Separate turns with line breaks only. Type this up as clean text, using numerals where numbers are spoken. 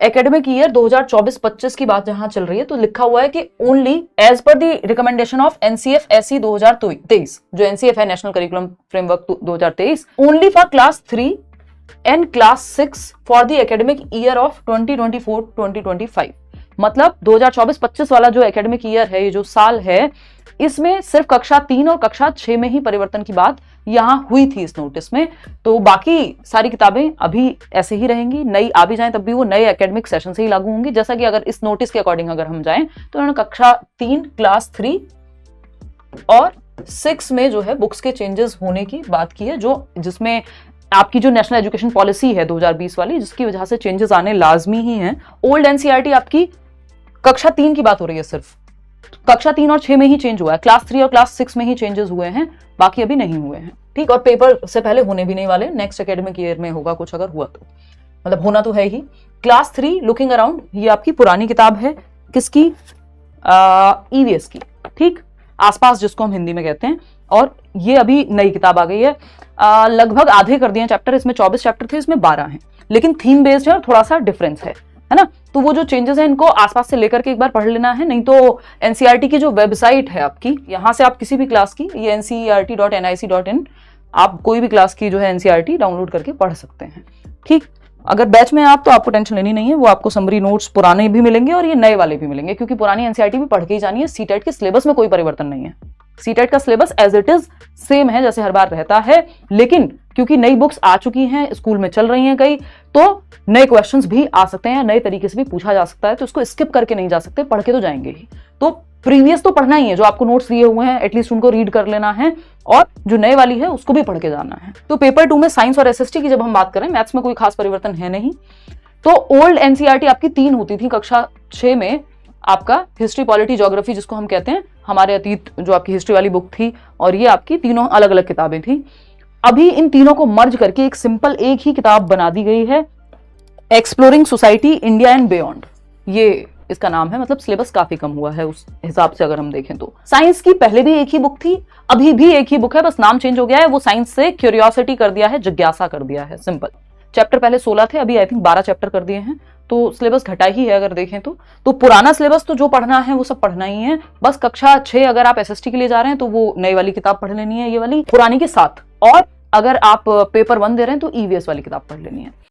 Academic year 2024-25 की बात जहां चल रही है तो लिखा हुआ है कि only as per the recommendation of NCF SE 2023, जो एनसीएफ है national curriculum framework 2023, only for class 3 and class 6 for the academic year of 2024-2025। मतलब 2024-25 वाला जो एकेडमिक ईयर है, ये जो साल है, इसमें सिर्फ कक्षा 3 और कक्षा 6 में ही परिवर्तन की बात यहां हुई थी इस नोटिस में। तो बाकी सारी किताबें अभी ऐसे ही रहेंगी, नई आ भी जाएं तब भी वो नए एकेडमिक सेशन से ही लागू होंगी। जैसा कि अगर इस नोटिस के अकॉर्डिंग अगर हम जाएं तो उन्होंने कक्षा 3, क्लास 3 और 6 में जो है बुक्स के चेंजेस होने की बात की है, जो जिसमें आपकी जो नेशनल एजुकेशन पॉलिसी है 2020 वाली, जिसकी वजह से चेंजेस आने लाजमी ही हैं। ओल्ड एनसीईआरटी आपकी कक्षा 3 की बात हो रही है, सिर्फ कक्षा 3 और 6 में ही चेंज हुआ है, क्लास 3 और क्लास 6 में ही चेंजेस हुए हैं, बाकी अभी नहीं हुए हैं। ठीक, और पेपर से पहले होने भी नहीं वाले, नेक्स्ट एकेडमिक ईयर में होगा कुछ अगर हुआ तो, मतलब होना तो है ही। क्लास 3 लुकिंग अराउंड, ये आपकी पुरानी किताब है, किसकी? ईवीएस की। ठीक, आसपास जिसको हम हिंदी में कहते हैं, और ये अभी नई किताब आ गई है। लगभग आधे कर दिए हैं चैप्टर, इसमें 24 चैप्टर थे, इसमें 12 हैं, लेकिन थीम बेस्ड है और थोड़ा सा डिफरेंस है ना। तो वो जो चेंजेस हैं इनको आसपास से लेकर के एक बार पढ़ लेना है, नहीं तो एनसीईआरटी की जो वेबसाइट है आपकी, यहां से आप किसी भी क्लास की, ये ncert.nic.in, आप कोई भी क्लास की जो है एनसीईआरटी डाउनलोड करके पढ़ सकते हैं। ठीक, अगर बैच में आप तो आपको टेंशन लेनी नहीं है, वो आपको समरी नोट्स पुराने भी मिलेंगे और ये नए वाले भी मिलेंगे, क्योंकि पुरानी एनसीईआरटी भी पढ़ के ही जानी है। सीटेट के सिलेबस में कोई परिवर्तन नहीं है, सीटेट का syllabus as it is same है जैसे हर बार रहता है, लेकिन क्योंकि नई बुक्स आ चुकी हैं, स्कूल में चल रही हैं कई, तो नए क्वेश्चंस भी आ सकते हैं, नए तरीके से भी पूछा जा सकता है, तो इसको स्किप करके नहीं जा सकते, पढ़ के तो जाएंगे ही। तो प्रीवियस तो पढ़ना ही है, जो आपको नोट्स दिए हुए हैं एटलीस्ट उनको रीड कर लेना है, और जो नए वाली है उसको भी पढ़ के जाना है। तो पेपर 2 में साइंस और एसएसटी की जब हम बात करें, मैथ्स में कोई खास परिवर्तन है नहीं। तो ओल्ड एनसीईआरटी आपकी 3 होती थी, कक्षा 6 में आपका हिस्ट्री, पॉलिटी, ज्योग्राफी जिसको हम कहते हैं, हमारे अतीत जो आपकी हिस्ट्री वाली बुक थी, और ये आपकी तीनों अलग अलग किताबें थी। अभी इन तीनों को मर्ज करके एक सिंपल एक ही किताब बना दी गई है, exploring society India and beyond, ये इसका नाम है। मतलब सिलेबस काफी कम हुआ है उस हिसाब से अगर हम देखें तो। साइंस की पहले भी एक ही बुक थी, अभी भी एक ही बुक है, बस नाम चेंज हो गया है, वो साइंस से क्यूरियोसिटी कर दिया है, जिज्ञासा कर दिया है, सिंपल। चैप्टर पहले 16 थे, अभी आई थिंक 12 चैप्टर कर दिए हैं, तो सिलेबस घटा ही है अगर देखें तो पुराना सिलेबस तो जो पढ़ना है वो सब पढ़ना ही है, बस कक्षा 6 अगर आप एसएसटी के लिए जा रहे हैं तो वो नई वाली किताब पढ़ लेनी है, ये वाली पुरानी के साथ, और अगर आप पेपर 1 दे रहे हैं तो ईवीएस वाली किताब पढ़ लेनी है।